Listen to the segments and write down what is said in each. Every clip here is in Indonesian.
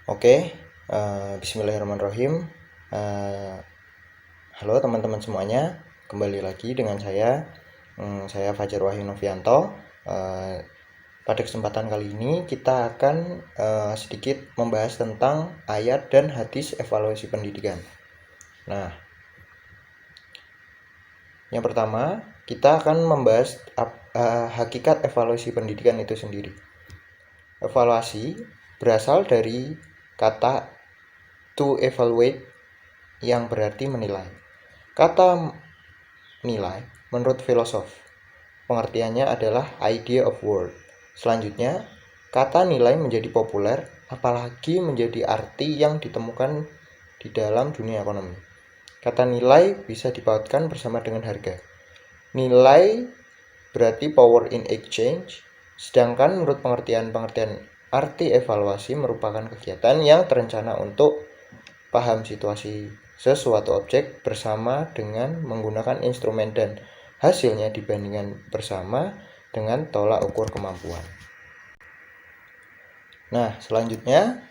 Oke, Bismillahirrahmanirrahim. Eh, Halo teman-teman semuanya, kembali lagi dengan saya. Saya Fajar Wahyu Novianto. Pada kesempatan kali ini kita akan sedikit membahas tentang ayat dan hadis evaluasi pendidikan. Nah, yang pertama kita akan membahas hakikat evaluasi pendidikan itu sendiri. Evaluasi berasal dari kata to evaluate yang berarti menilai. Kata nilai menurut filosof pengertiannya adalah idea of worth. Selanjutnya, kata nilai menjadi populer apalagi menjadi arti yang ditemukan di dalam dunia ekonomi. Kata nilai bisa dipautkan bersama dengan harga. Nilai berarti power in exchange, sedangkan menurut pengertian arti evaluasi merupakan kegiatan yang terencana untuk paham situasi sesuatu objek bersama dengan menggunakan instrumen dan hasilnya dibandingkan bersama dengan tolak ukur kemampuan. Nah, selanjutnya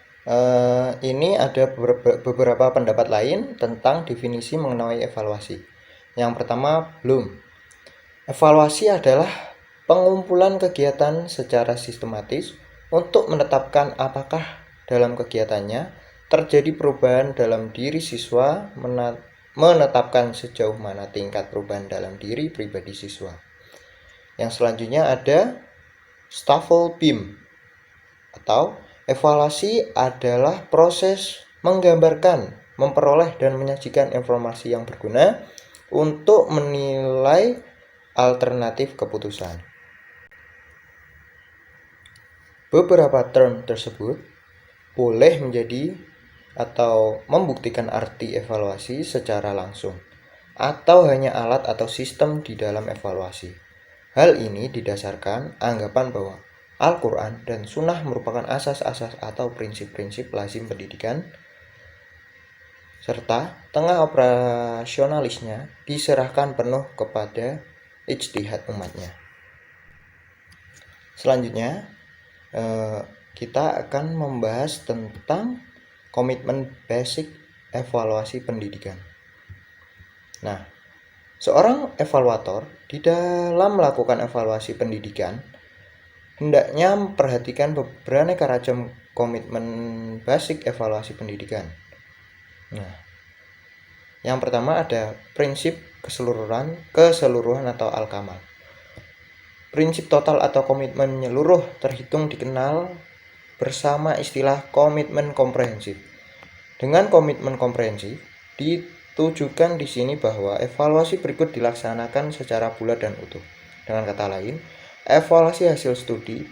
ini ada beberapa pendapat lain tentang definisi mengenai evaluasi. Yang pertama, Bloom. Evaluasi adalah pengumpulan kegiatan secara sistematis untuk menetapkan apakah dalam kegiatannya terjadi perubahan dalam diri siswa, menetapkan sejauh mana tingkat perubahan dalam diri pribadi siswa. Yang selanjutnya ada Staffel Beam, atau evaluasi adalah proses menggambarkan, memperoleh dan menyajikan informasi yang berguna untuk menilai alternatif keputusan. Beberapa term tersebut boleh menjadi atau membuktikan arti evaluasi secara langsung, atau hanya alat atau sistem di dalam evaluasi. Hal ini didasarkan anggapan bahwa Al-Quran dan Sunnah merupakan asas-asas atau prinsip-prinsip lazim pendidikan, serta tengah operasionalisnya diserahkan penuh kepada ijtihad umatnya. Selanjutnya, kita akan membahas tentang komitmen basic evaluasi pendidikan. Nah, seorang evaluator di dalam melakukan evaluasi pendidikan hendaknya memperhatikan beraneka ragam komitmen basic evaluasi pendidikan. Nah, yang pertama ada prinsip keseluruhan atau al-kamal. Prinsip total atau komitmen menyeluruh terhitung dikenal bersama istilah komitmen komprehensif. Dengan komitmen komprehensif ditujukan di sini bahwa evaluasi berikut dilaksanakan secara bulat dan utuh. Dengan kata lain, evaluasi hasil studi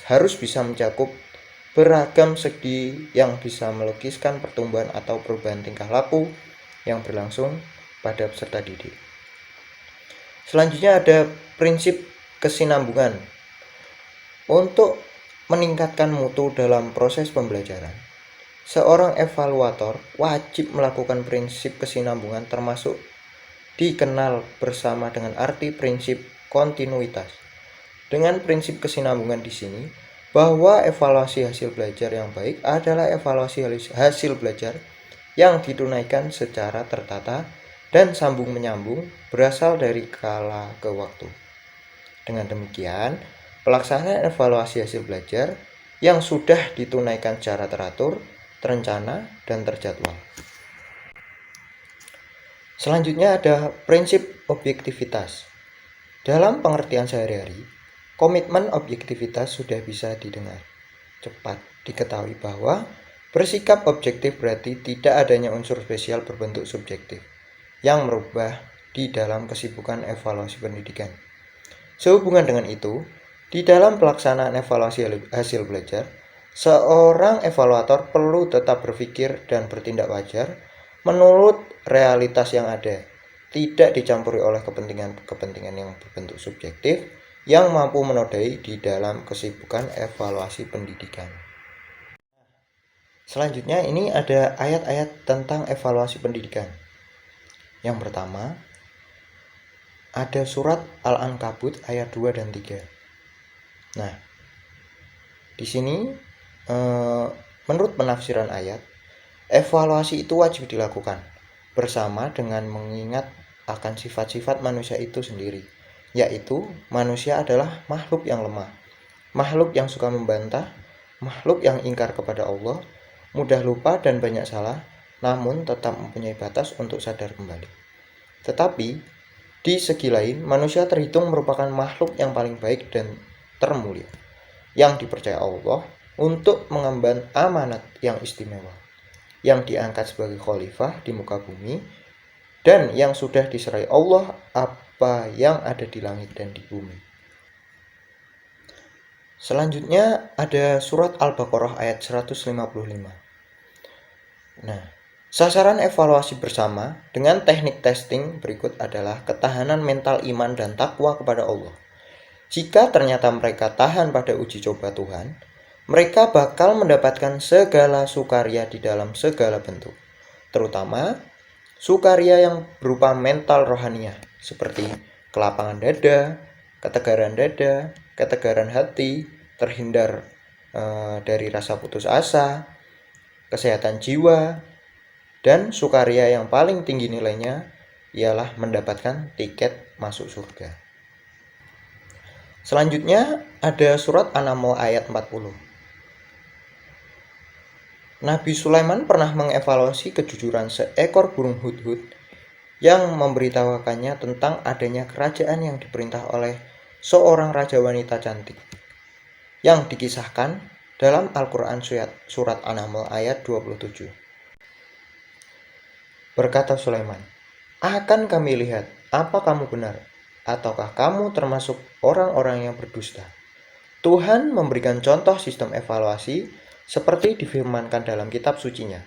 harus bisa mencakup beragam segi yang bisa melukiskan pertumbuhan atau perubahan tingkah laku yang berlangsung pada peserta didik. Selanjutnya ada prinsip kesinambungan. Untuk meningkatkan mutu dalam proses pembelajaran, seorang evaluator wajib melakukan prinsip kesinambungan, termasuk dikenal bersama dengan arti prinsip kontinuitas. Dengan prinsip kesinambungan di sini, bahwa evaluasi hasil belajar yang baik adalah evaluasi hasil belajar yang ditunaikan secara tertata dan sambung menyambung berasal dari kala ke waktu. Dengan demikian, pelaksanaan evaluasi hasil belajar yang sudah ditunaikan secara teratur, terencana, dan terjadwal. Selanjutnya ada prinsip objektivitas. Dalam pengertian sehari-hari, komitmen objektivitas sudah bisa didengar. Cepat diketahui bahwa bersikap objektif berarti tidak adanya unsur spesial berbentuk subjektif yang merubah di dalam kesibukan evaluasi pendidikan. Sehubungan dengan itu, di dalam pelaksanaan evaluasi hasil belajar, seorang evaluator perlu tetap berpikir dan bertindak wajar menurut realitas yang ada, tidak dicampuri oleh kepentingan yang berbentuk subjektif yang mampu menodai di dalam kesibukan evaluasi pendidikan. Selanjutnya ini ada ayat-ayat tentang evaluasi pendidikan. Yang pertama, ada surat Al-Ankabut ayat 2 dan 3. Nah, di sini menurut penafsiran ayat, evaluasi itu wajib dilakukan bersama dengan mengingat akan sifat-sifat manusia itu sendiri, yaitu manusia adalah makhluk yang lemah, makhluk yang suka membantah, makhluk yang ingkar kepada Allah, mudah lupa dan banyak salah, namun tetap mempunyai batas untuk sadar kembali. Tetapi, di segi lain, manusia terhitung merupakan makhluk yang paling baik dan termulia, yang dipercaya Allah untuk mengemban amanat yang istimewa, yang diangkat sebagai khalifah di muka bumi, dan yang sudah diserai Allah apa yang ada di langit dan di bumi. Selanjutnya ada surat Al-Baqarah ayat 155. Nah, sasaran evaluasi bersama dengan teknik testing berikut adalah ketahanan mental iman dan takwa kepada Allah. Jika ternyata mereka tahan pada uji coba Tuhan, mereka bakal mendapatkan segala sukaria di dalam segala bentuk, terutama sukaria yang berupa mental rohaniah, seperti kelapangan dada, ketegaran hati, terhindar dari rasa putus asa, kesehatan jiwa, dan sukaria yang paling tinggi nilainya ialah mendapatkan tiket masuk surga. Selanjutnya ada surat An-Naml ayat 40. Nabi Sulaiman pernah mengevaluasi kejujuran seekor burung hudhud yang memberitahukannya tentang adanya kerajaan yang diperintah oleh seorang raja wanita cantik, yang dikisahkan dalam Al-Quran surat An-Naml ayat 27. Berkata Sulaiman, "Akan kami lihat apa kamu benar, ataukah kamu termasuk orang-orang yang berdusta?" Tuhan memberikan contoh sistem evaluasi seperti difirmankan dalam kitab sucinya,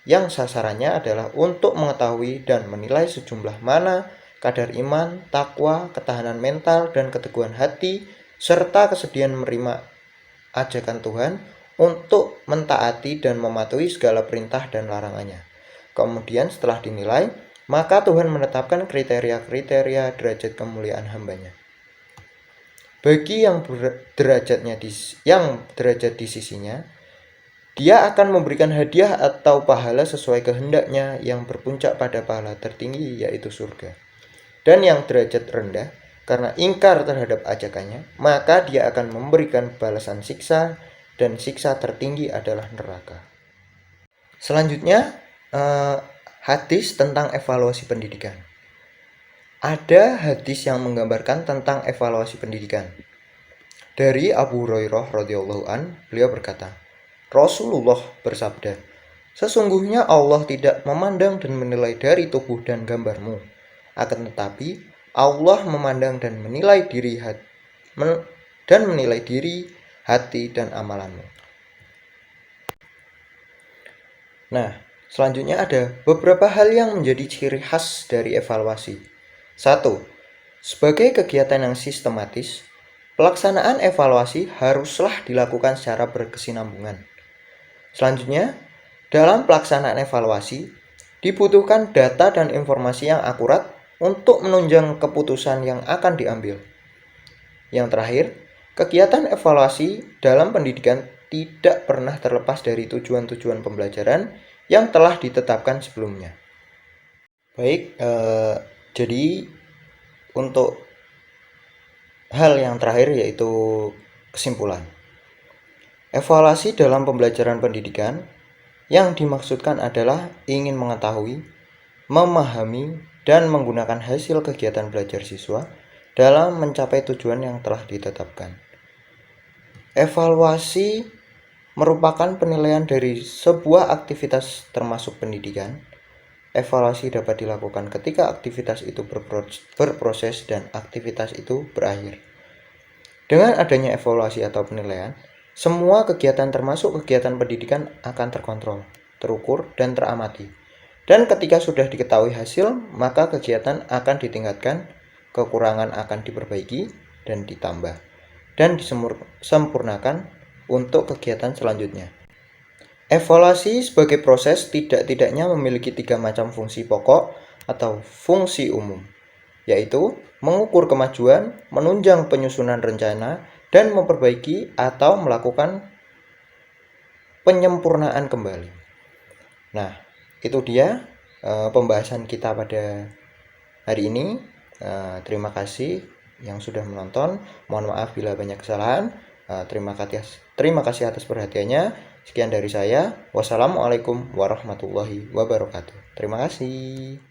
yang sasarannya adalah untuk mengetahui dan menilai sejumlah mana kadar iman, takwa, ketahanan mental, dan keteguhan hati, serta kesediaan menerima ajakan Tuhan untuk mentaati dan mematuhi segala perintah dan larangannya. Kemudian setelah dinilai, maka Tuhan menetapkan kriteria-kriteria derajat kemuliaan hambanya. Bagi yang derajat di sisinya, Dia akan memberikan hadiah atau pahala sesuai kehendaknya yang berpuncak pada pahala tertinggi, yaitu surga. Dan yang derajat rendah, karena ingkar terhadap ajakannya, maka Dia akan memberikan balasan siksa, dan siksa tertinggi adalah neraka. Selanjutnya, hadis tentang evaluasi pendidikan. Ada hadis yang menggambarkan tentang evaluasi pendidikan. Dari Abu Hurairah radhiyallahu an, beliau berkata, Rasulullah bersabda, "Sesungguhnya Allah tidak memandang dan menilai dari tubuh dan gambarmu, akan tetapi Allah memandang dan menilai diri, hati dan amalanmu." Nah, selanjutnya ada beberapa hal yang menjadi ciri khas dari evaluasi. 1. Sebagai kegiatan yang sistematis, pelaksanaan evaluasi haruslah dilakukan secara berkesinambungan. Selanjutnya, dalam pelaksanaan evaluasi, dibutuhkan data dan informasi yang akurat untuk menunjang keputusan yang akan diambil. Yang terakhir, kegiatan evaluasi dalam pendidikan tidak pernah terlepas dari tujuan-tujuan pembelajaran yang telah ditetapkan sebelumnya. Baik, jadi untuk hal yang terakhir yaitu kesimpulan. Evaluasi dalam pembelajaran pendidikan yang dimaksudkan adalah ingin mengetahui, memahami, dan menggunakan hasil kegiatan belajar siswa dalam mencapai tujuan yang telah ditetapkan. Evaluasi merupakan penilaian dari sebuah aktivitas termasuk pendidikan. Evaluasi dapat dilakukan ketika aktivitas itu berproses dan aktivitas itu berakhir. Dengan adanya evaluasi atau penilaian, semua kegiatan termasuk kegiatan pendidikan akan terkontrol, terukur, dan teramati. Dan ketika sudah diketahui hasil, maka kegiatan akan ditingkatkan, kekurangan akan diperbaiki dan ditambah, dan disempurnakan untuk kegiatan selanjutnya. Evaluasi sebagai proses tidak-tidaknya memiliki 3 macam fungsi pokok atau fungsi umum, yaitu mengukur kemajuan, menunjang penyusunan rencana, dan memperbaiki atau melakukan penyempurnaan kembali. Nah, itu dia pembahasan kita pada hari ini. Terima kasih yang sudah menonton. Mohon maaf bila banyak kesalahan. Terima kasih atas perhatiannya. Sekian dari saya. Wassalamualaikum warahmatullahi wabarakatuh. Terima kasih.